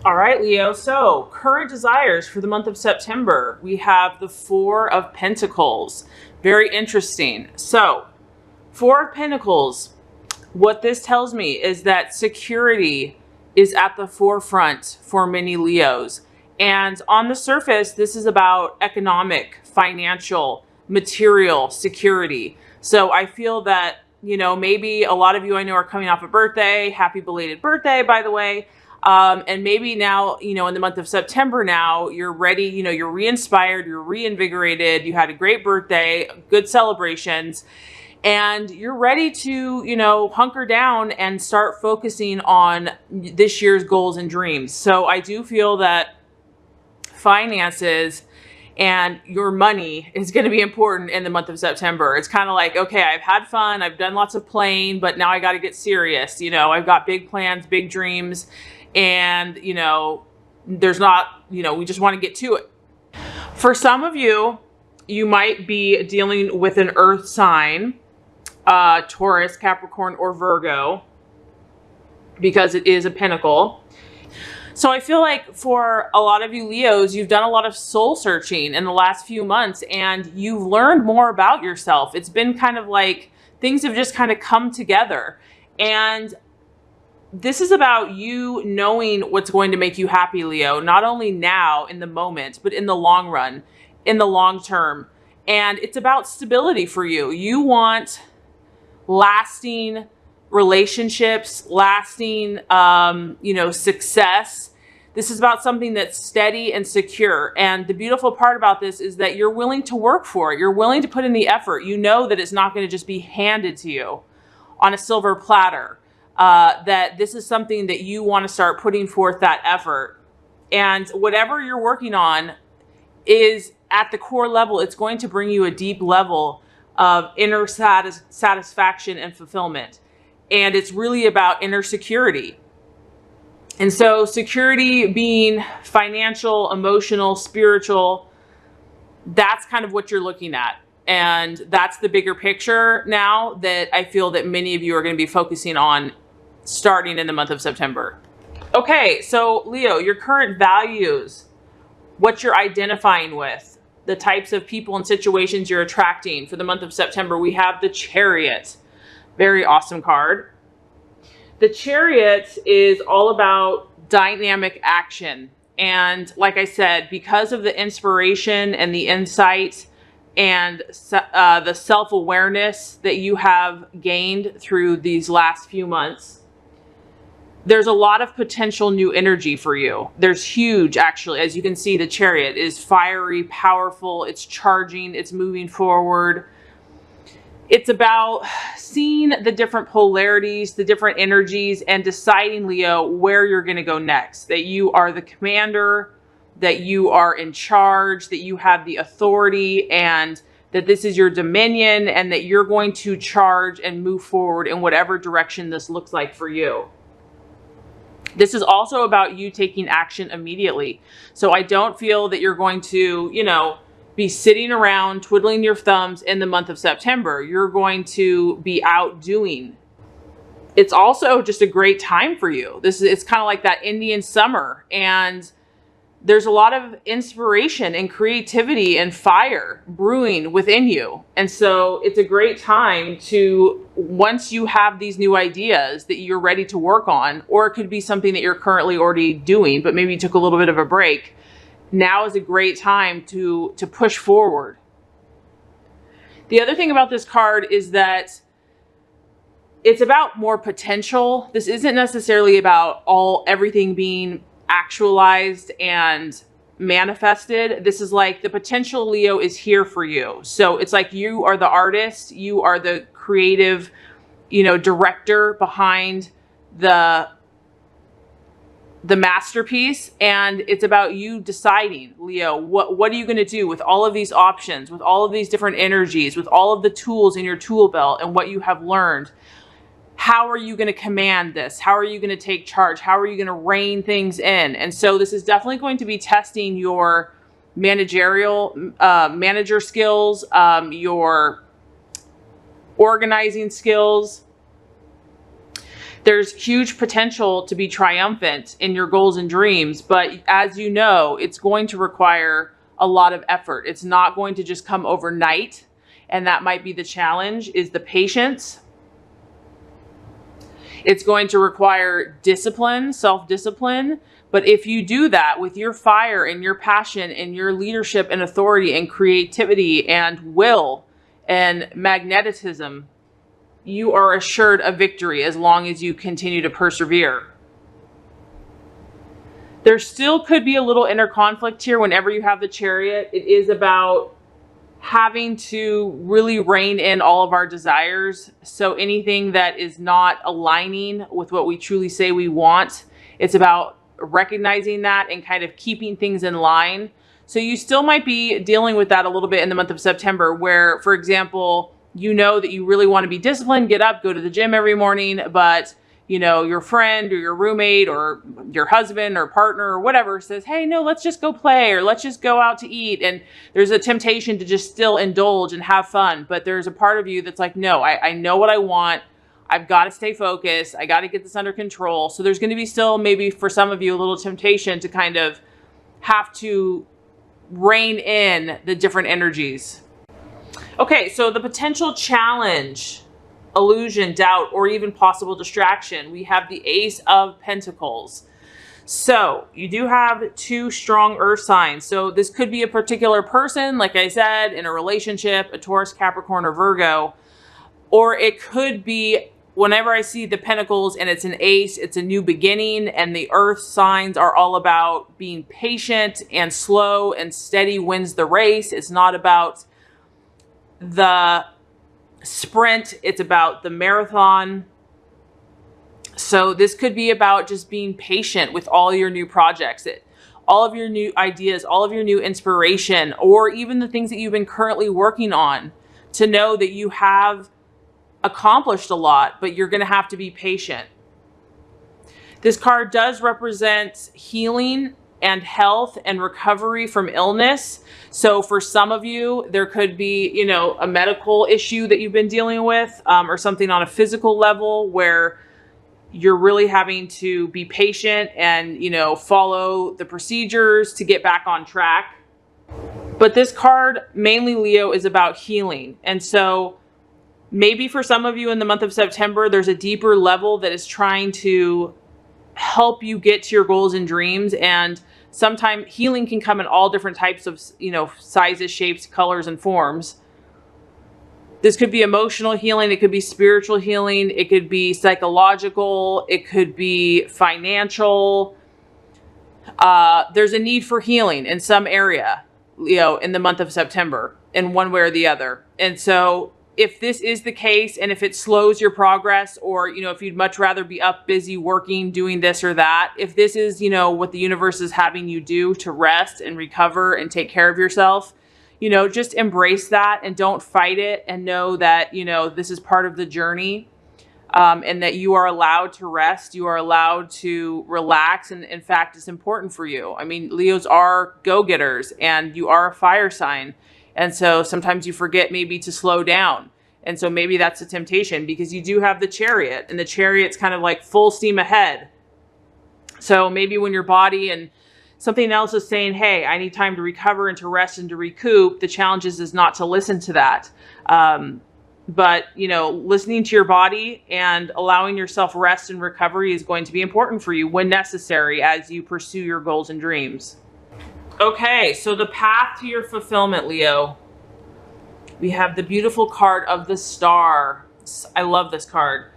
All right, Leo. So, current desires for the month of September. We have the Four of Pentacles. Very interesting. So, Four of Pentacles, what this tells me is that security is at the forefront for many Leos. And on the surface, this is about economic, financial, material security. So, I feel that, maybe a lot of you I know are coming off a birthday. Happy belated birthday, by the way. And maybe now, in the month of September now, you're ready, you're re-inspired, you're reinvigorated, you had a great birthday, good celebrations, and you're ready to, hunker down and start focusing on this year's goals and dreams. So I do feel that finances and your money is going to be important in the month of September. It's kind of like, okay, I've had fun, I've done lots of playing, but now I got to get serious. I've got big plans, big dreams. And, there's not, we just want to get to it. For some of you, you might be dealing with an earth sign, Taurus, Capricorn, or Virgo, because it is a pentacle. So I feel like for a lot of you Leos, you've done a lot of soul searching in the last few months and you've learned more about yourself. It's been kind of like things have just kind of come together. And this is about you knowing what's going to make you happy, Leo, not only now in the moment, but in the long run, in the long term. And it's about stability for you. You want lasting relationships, lasting, success. This is about something that's steady and secure. And the beautiful part about this is that you're willing to work for it. You're willing to put in the effort. You know that it's not going to just be handed to you on a silver platter. That this is something that you want to start putting forth that effort. And whatever you're working on is at the core level, it's going to bring you a deep level of inner satisfaction and fulfillment. And it's really about inner security. And so security being financial, emotional, spiritual, that's kind of what you're looking at. And that's the bigger picture now that I feel that many of you are going to be focusing on starting in the month of September. Okay, so Leo, your current values, what you're identifying with, the types of people and situations you're attracting for the month of September. We have the Chariot. Very awesome card. The Chariot is all about dynamic action. And like I said, because of the inspiration and the insight and the self-awareness that you have gained through these last few months, there's a lot of potential new energy for you. There's huge, actually. As you can see, the Chariot is fiery, powerful, it's charging, it's moving forward. It's about seeing the different polarities, the different energies, and deciding, Leo, where you're going to go next. That you are the commander, that you are in charge, that you have the authority, and that this is your dominion, and that you're going to charge and move forward in whatever direction this looks like for you. This is also about you taking action immediately. So I don't feel that you're going to, be sitting around twiddling your thumbs in the month of September. You're going to be out doing. It's also just a great time for you. It's kind of like that Indian summer, and there's a lot of inspiration and creativity and fire brewing within you. And so it's a great time to, once you have these new ideas that you're ready to work on, or it could be something that you're currently already doing, but maybe you took a little bit of a break. Now is a great time to push forward. The other thing about this card is that it's about more potential. This isn't necessarily about everything being actualized and manifested. This is like the potential, Leo, is here for you. So it's like you are the artist, you are the creative, director behind the masterpiece, and it's about you deciding, Leo, what are you going to do with all of these options, with all of these different energies, with all of the tools in your tool belt and what you have learned. How are you going to command this? How are you going to take charge? How are you going to rein things in? And so this is definitely going to be testing your manager skills, your organizing skills. There's huge potential to be triumphant in your goals and dreams, but as you know, it's going to require a lot of effort. It's not going to just come overnight, and that might be the challenge, is the patience. It's going to require discipline, self-discipline. But if you do that with your fire and your passion and your leadership and authority and creativity and will and magnetism, you are assured a victory as long as you continue to persevere. There still could be a little inner conflict here whenever you have the Chariot. It is about having to really rein in all of our desires. So anything that is not aligning with what we truly say we want, it's about recognizing that and kind of keeping things in line. So you still might be dealing with that a little bit in the month of September, where, for example, you know that you really want to be disciplined, get up, go to the gym every morning, but you know, your friend or your roommate or your husband or partner or whatever says, hey, no, let's just go play, or let's just go out to eat. And there's a temptation to just still indulge and have fun. But there's a part of you that's like, no, I know what I want. I've got to stay focused. I got to get this under control. So there's going to be still maybe for some of you a little temptation to kind of have to rein in the different energies. Okay, so the potential challenge, illusion, doubt, or even possible distraction. We have the Ace of Pentacles. So you do have two strong earth signs. So this could be a particular person, like I said, in a relationship, a Taurus, Capricorn, or Virgo. Or it could be, whenever I see the pentacles and it's an ace, it's a new beginning, and the earth signs are all about being patient and slow and steady wins the race. It's not about the sprint, it's about the marathon. So this could be about just being patient with all your new projects, all of your new ideas, all of your new inspiration, or even the things that you've been currently working on, to know that you have accomplished a lot, but you're going to have to be patient. This card does represent healing and health and recovery from illness. So for some of you, there could be, you know, a medical issue that you've been dealing with, or something on a physical level where you're really having to be patient and, you know, follow the procedures to get back on track. But this card, mainly Leo, is about healing. And so maybe for some of you in the month of September, there's a deeper level that is trying to help you get to your goals and dreams. And sometimes healing can come in all different types of, you know, sizes, shapes, colors, and forms. This could be emotional healing. It could be spiritual healing. It could be psychological. It could be financial. There's a need for healing in some area, you know, in the month of September, in one way or the other. And so if this is the case, and if it slows your progress, or, you know, if you'd much rather be up, busy, working, doing this or that, if this is, you know, what the universe is having you do to rest and recover and take care of yourself, you know, just embrace that and don't fight it, and know that, you know, this is part of the journey, and that you are allowed to rest. You are allowed to relax. And in fact, it's important for you. I mean, Leos are go-getters, and you are a fire sign. And so sometimes you forget maybe to slow down. And so maybe that's a temptation, because you do have the Chariot, and the Chariot's kind of like full steam ahead. So maybe when your body and something else is saying, hey, I need time to recover and to rest and to recoup, the challenge is not to listen to that. But, you know, listening to your body and allowing yourself rest and recovery is going to be important for you when necessary as you pursue your goals and dreams. Okay, so the path to your fulfillment, Leo. We have the beautiful card of the Star. I love this card.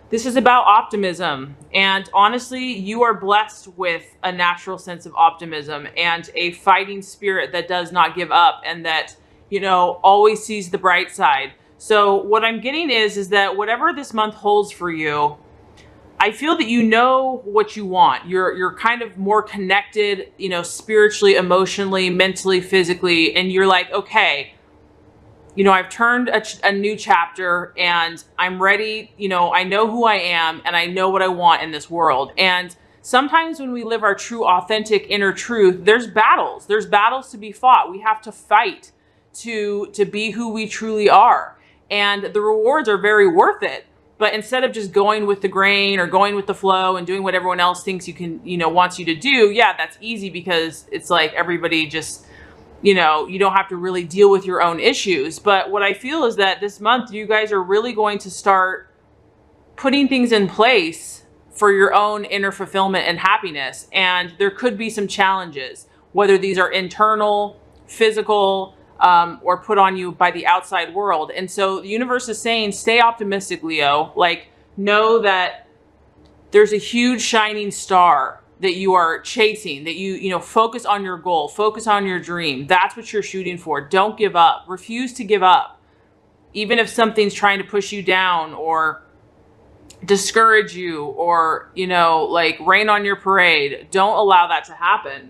This is about optimism. And honestly, you are blessed with a natural sense of optimism and a fighting spirit that does not give up, and that, you know, always sees the bright side. So what I'm getting is that whatever this month holds for you, I feel that you know what you want. You're kind of more connected, you know, spiritually, emotionally, mentally, physically. And you're like, okay, you know, I've turned a new chapter, and I'm ready. You know, I know who I am, and I know what I want in this world. And sometimes when we live our true, authentic inner truth, there's battles. There's battles to be fought. We have to fight to be who we truly are. And the rewards are very worth it. But instead of just going with the grain or going with the flow and doing what everyone else thinks you can, wants you to do, yeah, that's easy because it's like everybody just, you don't have to really deal with your own issues. But what I feel is that this month, you guys are really going to start putting things in place for your own inner fulfillment and happiness. And there could be some challenges, whether these are internal, physical, or put on you by the outside world. And so the universe is saying, stay optimistic, Leo. Like, know that there's a huge shining star that you are chasing, that you focus on your goal, focus on your dream. That's what you're shooting for. Don't give up. Refuse to give up. Even if something's trying to push you down or discourage you or, like rain on your parade, don't allow that to happen.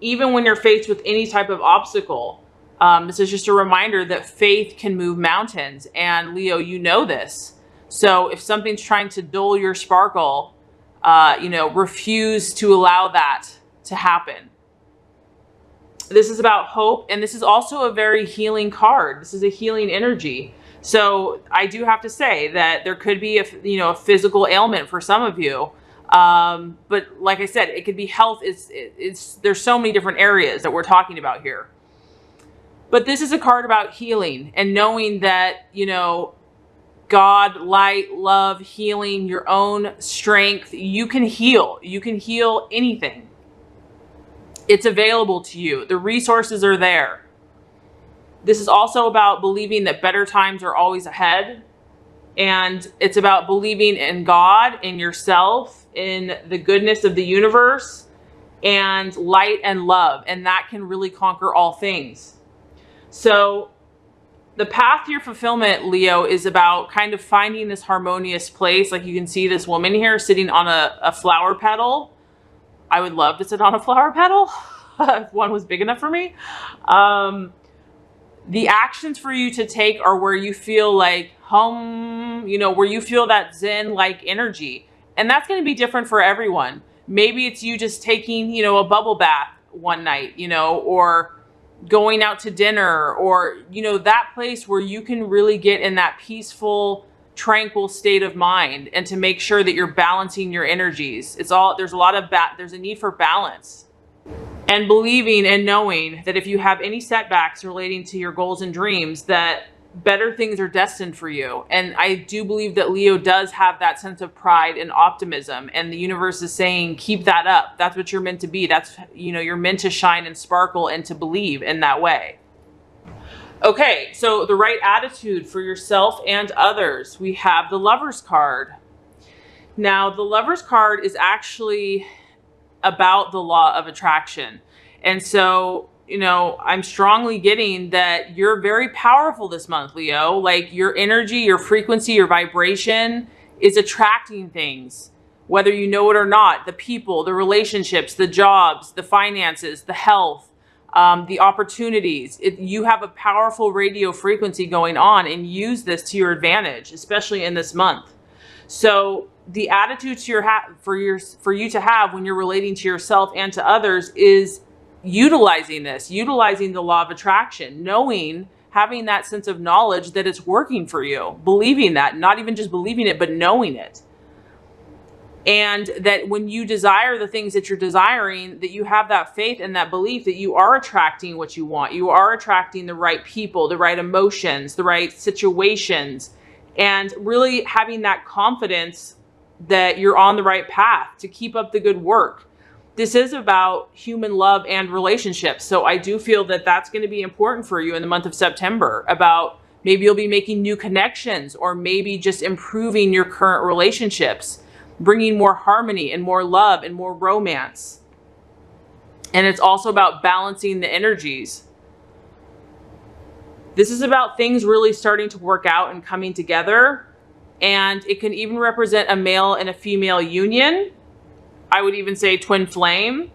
Even when you're faced with any type of obstacle, this is just a reminder that faith can move mountains. And Leo, you know this. So if something's trying to dull your sparkle, refuse to allow that to happen. This is about hope. And this is also a very healing card. This is a healing energy. So I do have to say that there could be a physical ailment for some of you. But like I said, it could be health. There's so many different areas that we're talking about here. But this is a card about healing and knowing that, God, light, love, healing, your own strength. You can heal. You can heal anything. It's available to you. The resources are there. This is also about believing that better times are always ahead. And it's about believing in God, in yourself, in the goodness of the universe, and light and love. And that can really conquer all things. So the path to your fulfillment, Leo, is about kind of finding this harmonious place. Like you can see this woman here sitting on a flower petal. I would love to sit on a flower petal if one was big enough for me. The actions for you to take are where you feel like home, where you feel that Zen-like energy. And that's going to be different for everyone. Maybe it's you just taking, a bubble bath one night, or going out to dinner, or, that place where you can really get in that peaceful, tranquil state of mind, and to make sure that you're balancing your energies. There's a need for balance, and believing and knowing that if you have any setbacks relating to your goals and dreams, that better things are destined for you. And I do believe that Leo does have that sense of pride and optimism, and the universe is saying, keep that up. That's what you're meant to be. That's, you're meant to shine and sparkle and to believe in that way. Okay, so the right attitude for yourself and others. We have the Lover's card. Now, the Lover's card is actually about the law of attraction. And so, I'm strongly getting that you're very powerful this month, Leo. Like your energy, your frequency, your vibration is attracting things, whether you know it or not. The people, the relationships, the jobs, the finances, the health, the opportunities. You have a powerful radio frequency going on, and use this to your advantage, especially in this month. So the attitude for you to have when you're relating to yourself and to others is utilizing the law of attraction, having that sense of knowledge that it's working for you, believing that, not even just believing it, but knowing it. And that when you desire the things that you're desiring, that you have that faith and that belief that you are attracting what you want. You are attracting the right people, the right emotions, the right situations, and really having that confidence that you're on the right path to keep up the good work. This is about human love and relationships. So I do feel that that's going to be important for you in the month of September, about maybe you'll be making new connections, or maybe just improving your current relationships, bringing more harmony and more love and more romance. And it's also about balancing the energies. This is about things really starting to work out and coming together. And it can even represent a male and a female union. I would even say twin flame.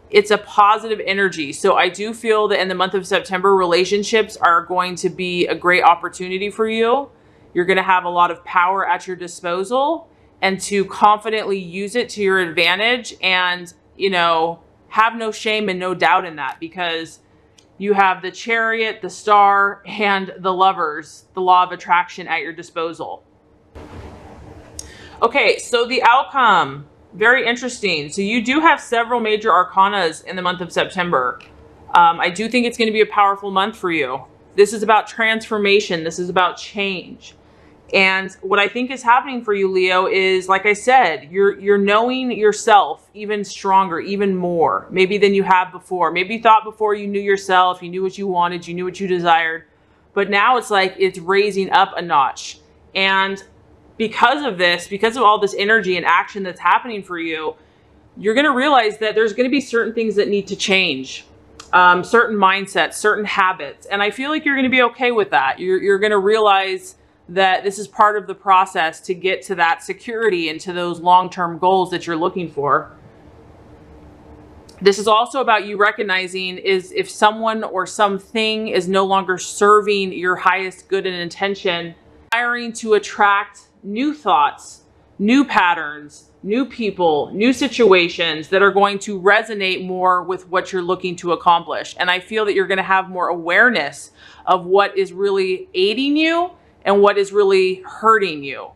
It's a positive energy. So I do feel that in the month of September, relationships are going to be a great opportunity for you. You're going to have a lot of power at your disposal, and to confidently use it to your advantage, and, have no shame and no doubt in that, because you have the Chariot, the Star, and the Lovers, the law of attraction at your disposal. Okay, so the outcome, very interesting. So you do have several major arcanas in the month of September. I do think it's going to be a powerful month for you. This is about transformation. This is about change. And what I think is happening for you, Leo, is, like I said, you're knowing yourself even stronger, even more, maybe than you have before. Maybe you thought before you knew yourself, you knew what you wanted, you knew what you desired. But now it's like it's raising up a notch. And because of this, because of all this energy and action that's happening for you, you're going to realize that there's going to be certain things that need to change, certain mindsets, certain habits. And I feel like you're going to be okay with that. You're going to realize that this is part of the process to get to that security and to those long-term goals that you're looking for. This is also about you recognizing is if someone or something is no longer serving your highest good and intention, desiring to attract new thoughts, new patterns, new people, new situations that are going to resonate more with what you're looking to accomplish. And I feel that you're going to have more awareness of what is really aiding you and what is really hurting you.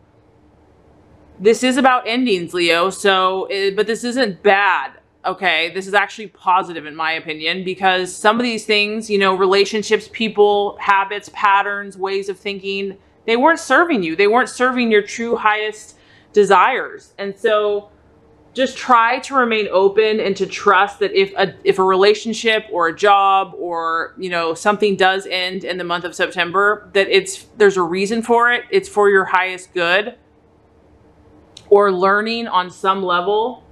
This is about endings, Leo. But this isn't bad. Okay, this is actually positive in my opinion, because some of these things, relationships, people, habits, patterns, ways of thinking, they weren't serving you. They weren't serving your true highest desires. And so just try to remain open and to trust that if a relationship or a job or, something does end in the month of September, that there's a reason for it. It's for your highest good or learning on some level.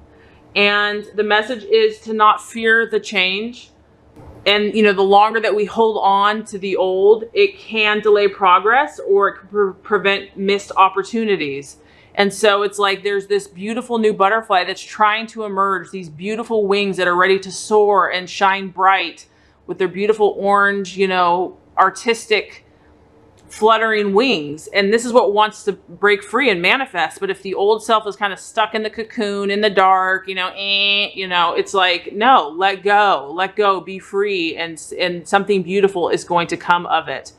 And the message is to not fear the change. And, the longer that we hold on to the old, it can delay progress or it can prevent missed opportunities. And so it's like there's this beautiful new butterfly that's trying to emerge, these beautiful wings that are ready to soar and shine bright with their beautiful orange, artistic fluttering wings. And this is what wants to break free and manifest. But if the old self is kind of stuck in the cocoon in the dark, it's like, no, let go, be free. And something beautiful is going to come of it.